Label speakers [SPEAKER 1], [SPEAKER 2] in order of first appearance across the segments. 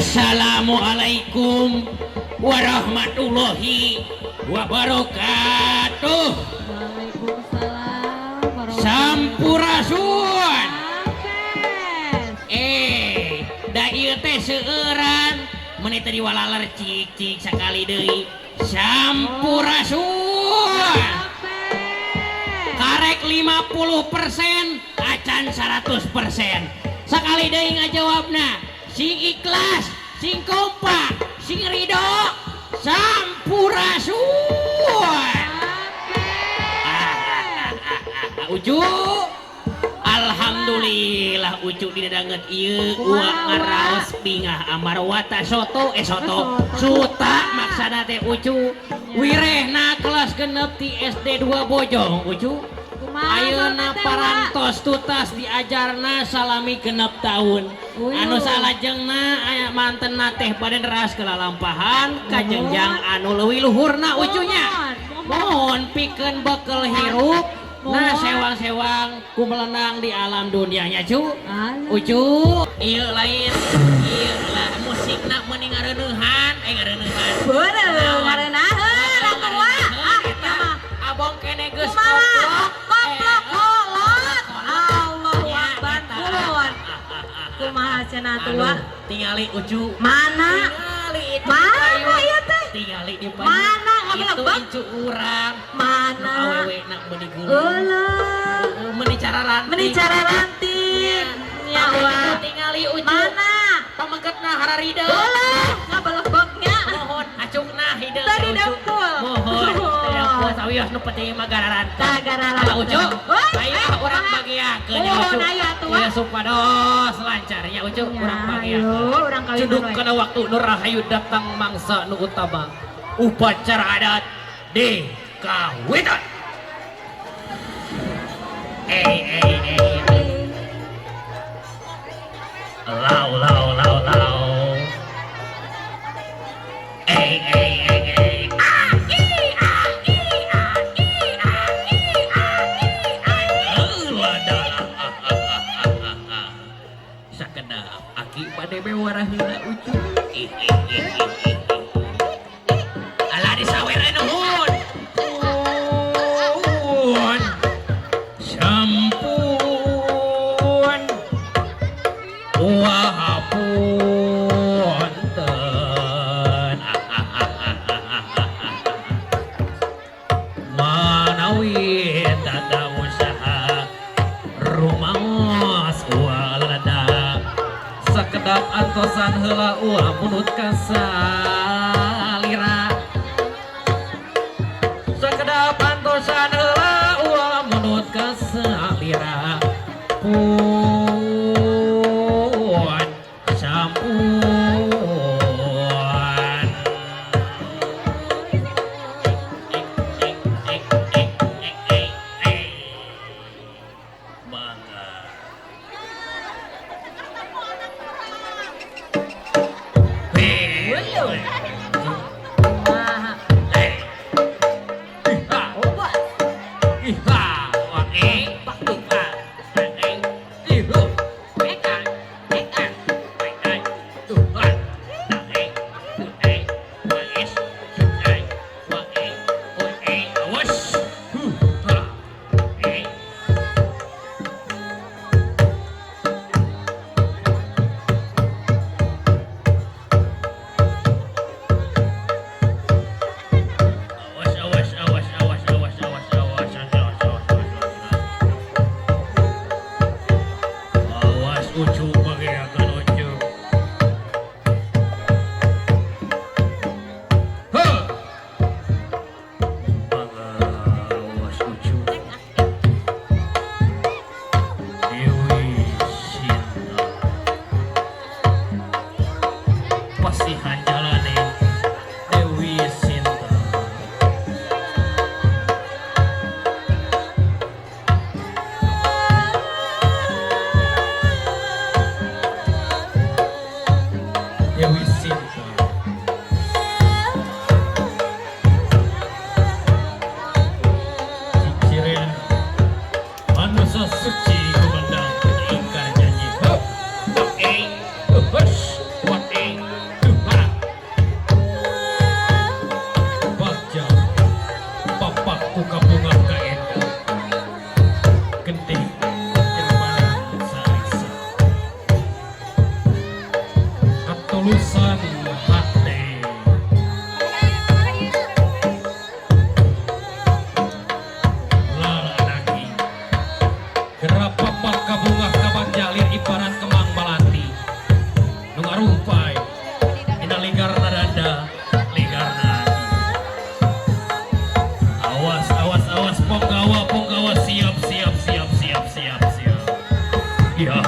[SPEAKER 1] Assalamualaikum warahmatullahi wabarakatuh.
[SPEAKER 2] Waalaikumsalam warahmatullahi
[SPEAKER 1] Sampurasun.
[SPEAKER 2] Apes.
[SPEAKER 1] Da ieu teh seueuran meuni teh diwalaler cicing sakali deui. Sampurasun. Karek 50%, acan 100%. Sakali deui ngajawabna. Sing ikhlas, sing kompak, sing ridho, sampurasun. Ucu, alhamdulillah Ucu didadanget ieu uak ngaraos bingah amarwata soto suta maksana teh Ucu wirehna kelas genep ti SD 2 Bojong Ucu. Ayeuna parantos tutas diajarna salami genep tahun. Anu salajengna aya mantenna teh pada neras kelalampahan kajengjang anu leuwih luhurna Ucunya. Mohon pikeun bekel hirup nah sewang-sewang kumelenang di alam dunianya cu. Ucu ieu lain ieu lah musikna meuni ngareuneuhan ngareuneuhan.
[SPEAKER 2] Beuneu ngareuneuhan atuh
[SPEAKER 1] abong kene geus
[SPEAKER 2] koplok kolot. Allahu Akbar kulun. Kumaha cenah tua?
[SPEAKER 1] Tingali Ucu.
[SPEAKER 2] Mana? Mana ieu teh?
[SPEAKER 1] Tingali di
[SPEAKER 2] Mana
[SPEAKER 1] itu Ucu urang.
[SPEAKER 2] Mana?
[SPEAKER 1] Awewe nak meuni gulung.
[SPEAKER 2] Eueuh.
[SPEAKER 1] Meuni cara ranting.
[SPEAKER 2] Meuni cara ranting. Ya Allah.
[SPEAKER 1] Tingali Ucu.
[SPEAKER 2] Mana?
[SPEAKER 1] Pamengketna hararida.
[SPEAKER 2] Eueuh, ngabaleboknya.
[SPEAKER 1] Mohon acungna hideung.
[SPEAKER 2] Tadi dengkul.
[SPEAKER 1] Mohon. Dengkul sawios nu penting mah gararan.
[SPEAKER 2] Gararan.
[SPEAKER 1] Ucu. Aya urang bagiakeun ya Ucu. Ya supados lancarnya Ucu urang bagiakeun.
[SPEAKER 2] Urang kawin.
[SPEAKER 1] Cuduk kana waktu nu rahayu datang mangsa nu utama. Upacara adat dikawitan. Lau. Sakedap aki pada bewarah heula Ucu. Alah disawer nuhun. Sampun. Wahapunten. Manawi tata usaha rumaos walada sakedap antosan heula ulah munut kasalira sakedap antosan heula ulah munut kasalira pun sampun mangga Ucu bagiakeun Ucu. Awas Ucu. Dewi Sinta. Pasihan jalane Dewi Sinta. Dewi Sinta. Cikirin manusia suci kumandang ingkar janji. Hush, what
[SPEAKER 3] ketulusan hati. Lalaki gerap papak kabungah kabang jalir ibarat kemang balati nu ngarumpai dina linggarna dada linggarna hati. Awas ponggawa siap ya.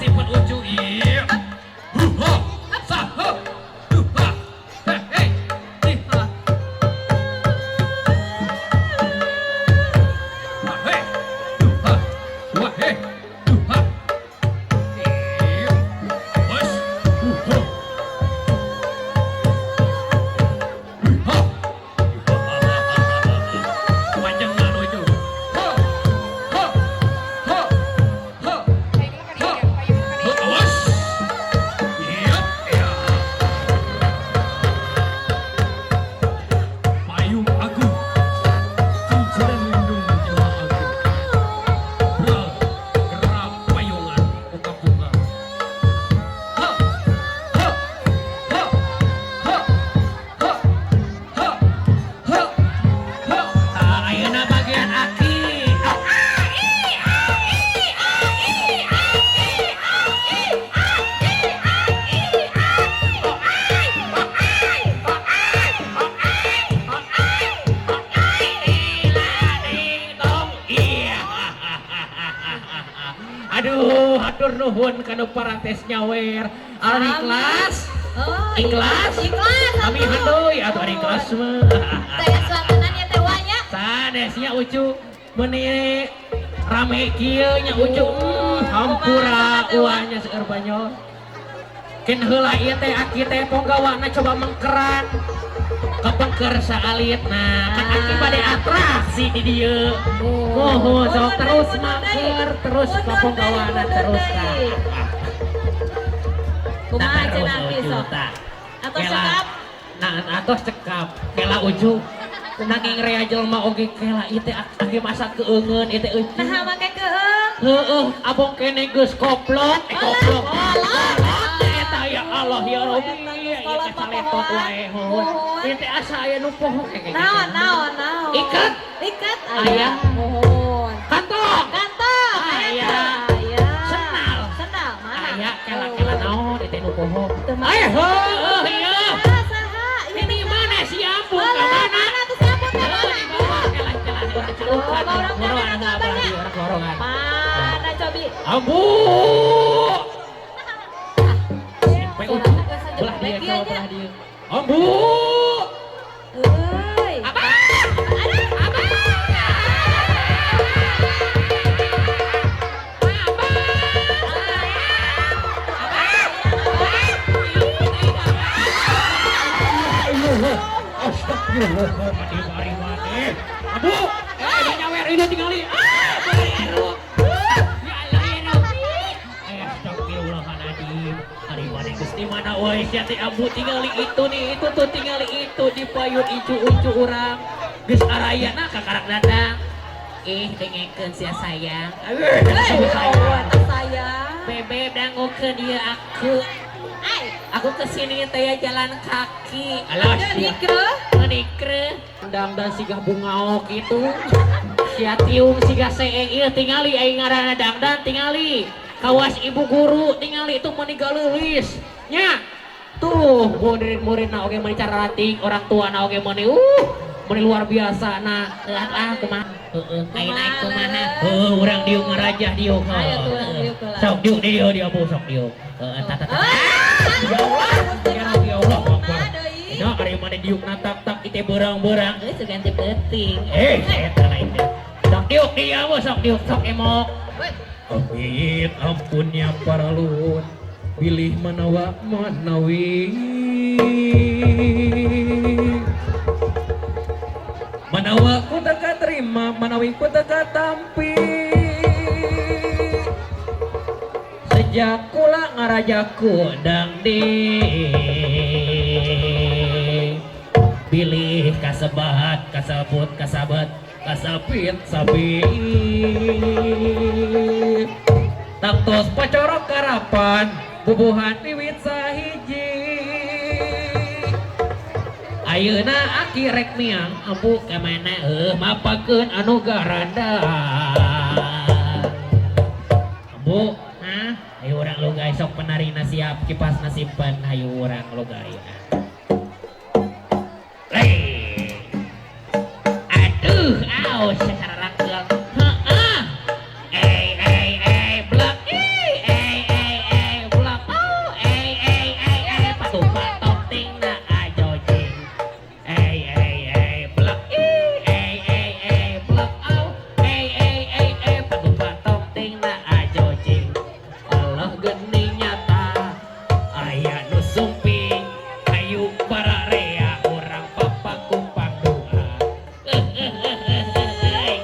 [SPEAKER 3] Simpen ucu iya. Sah. Hey.
[SPEAKER 1] Ayeuna bagian aki. Aduh, hatur nuhun kanu parantes nyawer. Ari ikhlas.
[SPEAKER 2] Oh,
[SPEAKER 1] Ikhlas?
[SPEAKER 2] Ikhlas.
[SPEAKER 1] Kami handoy atuh ari ikhlas mah.
[SPEAKER 2] Saya suasananya ya tewanya.
[SPEAKER 1] Sanesnya ucu meuni rame kieu nya ucu hampura uanya seueur banyol. Ken heula ieu teh aki teh ponggawana coba mengkeran. Kepengker saalit nah kan aki bade atraksi di dieu. Oh, sok terus mangker terus ka ponggawana terus tah.
[SPEAKER 2] Kumaha cenah ki sok? Atau cekap?
[SPEAKER 1] Nah, atos cekap. Kela ucu nanging rea jelema oge kela ieu teh age masa keungeun ieu teh eueuh.
[SPEAKER 2] Nah, make keung.
[SPEAKER 1] Heeh, abong kene geus koplok, koplok. Eta ya Allah ya Rabbi, ieu teh saletot wae heuh. Ieu teh asa aya nu poho keke.
[SPEAKER 2] Naon.
[SPEAKER 1] Ikat.
[SPEAKER 2] Ikat
[SPEAKER 1] Aya.
[SPEAKER 2] Mohon.
[SPEAKER 1] Kantong.
[SPEAKER 2] Kantong.
[SPEAKER 1] Aya.
[SPEAKER 2] Aya.
[SPEAKER 1] Sendal.
[SPEAKER 2] Sendal mana?
[SPEAKER 1] Aya kela-kela naon ieu teh nu poho.
[SPEAKER 2] Teu mah.
[SPEAKER 1] Aya heuh ieu.
[SPEAKER 2] Saha?
[SPEAKER 1] Ini mana si ampun ka
[SPEAKER 2] Mana?
[SPEAKER 1] mana?
[SPEAKER 2] Mana tuh si ampun ka mana?
[SPEAKER 1] Di bawah kela-kela celukan.
[SPEAKER 2] Orang
[SPEAKER 1] Gorongan
[SPEAKER 2] mana
[SPEAKER 1] abadi,
[SPEAKER 2] kabarnya?
[SPEAKER 1] orang gorongan.
[SPEAKER 2] Mana cobi?
[SPEAKER 1] Ambu. Sampai
[SPEAKER 2] Suara
[SPEAKER 1] utuh.
[SPEAKER 2] geus saja
[SPEAKER 1] Belah dia,
[SPEAKER 2] baik
[SPEAKER 1] coba
[SPEAKER 2] aja.
[SPEAKER 1] belah dia. Ambu.
[SPEAKER 2] Euy.
[SPEAKER 1] Apa? Apa? Astagfirullahaladzim. Abu, ini nyawer ini tinggali. Astagfirullahaladzim. Hari mana gusti mana woi siate abu tinggali itu nih itu tuh tinggali itu di payun icu urang. Geus arayana kakarak dadang. Dengekeun sia sayang.
[SPEAKER 2] Sayang. Sayang.
[SPEAKER 1] Bebek dangukeun ieu aku. Aku kesini teh jalan kaki. Alas menikre. Dan sigah bungaok itu. Sia tiung sigah seeng ieu tingali aing ngaranna dangdan tingali. Kawas ibu guru tingali itu meuni galeulis. Nya. Tuh murid-muridna oge meuni cara rating, orang tuana oge meuni meuni luar biasa nah. Kumaha? Heeh, ayeuna kumaha? Urang diuk ngarajah diuk.
[SPEAKER 2] Ayo tuh urang diuk lah.
[SPEAKER 1] Sok diuk di dieu dia bu sok diuk. Ya Allah, ya Allah, Akbar. Nah, hari mana diuk natak-tak ite berang-berang.
[SPEAKER 2] Euy sugan teh penting.
[SPEAKER 1] Eta lain teh. Sok diuk dia bu sok diuk sok emok. Amit ampunnya para luhur. Pilih manawa manawi. Manawa ku teka terima, manawi ku teka tampi. Sejak kula ngarajaku dangdi pilih kasebat kasebut kasabet kasapit sapi taktos pacorok karapan bubuhan wiwit sahiji ayeuna aki rek miang ambu kemana mapakeun anu garanda ambu hah ayo urang logay sok penarina siap kipas nasimpan ayo urang logay aduh aos secara rangkel blok blok patuh patok ting na ajojing blok blok patuh patok ting na ajojing Allah geni nyata aya nu sumping ayu para rea urang papaku pandua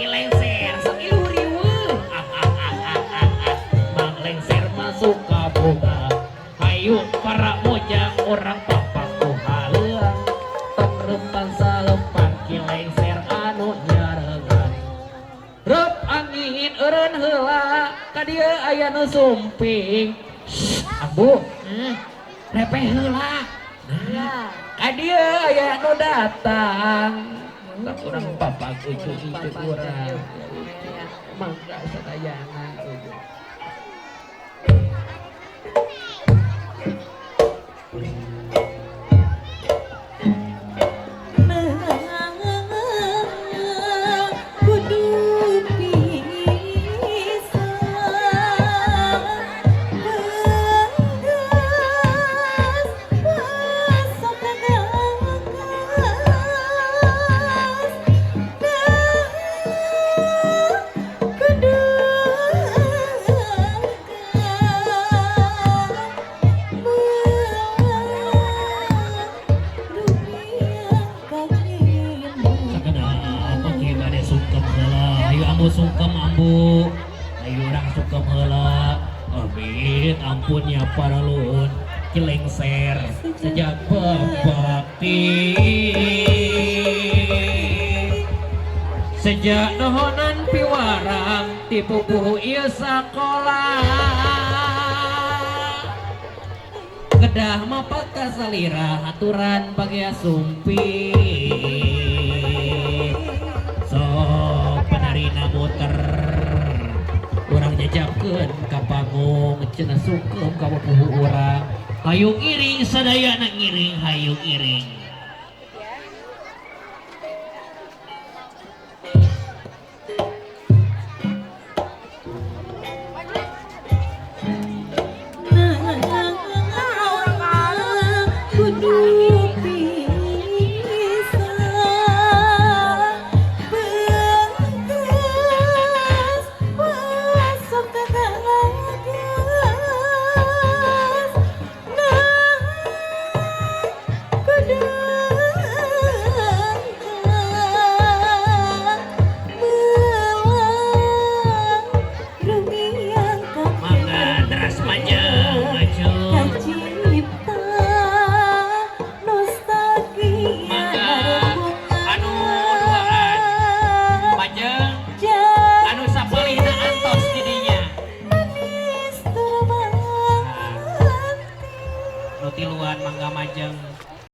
[SPEAKER 1] lengser sok iluriweuh mang lengser masuk ka bunga ayu para mojang urang papaku haleuang tong reupan salepan ki lengser anu nyarengan reup angin eureun heula ka dieu aya nu sumping ambu repeh heula
[SPEAKER 2] Ya.
[SPEAKER 1] ka dieu aya nu datang tak urang papak ujung itu urang mangga sadayana sungkem ambu ayo orang sungkem heula amit ampun ya para luhun kilengser sejak babakti sejak nohonan piwarang tipupuh ieu sakola kedah mapak kasalira aturan bagea sumpi penarina muter urang jajabkeun ka panggung cenah sungkem ka pupuh urang hayung iring sadayana ngiring hayung iring tiluan mangga majeng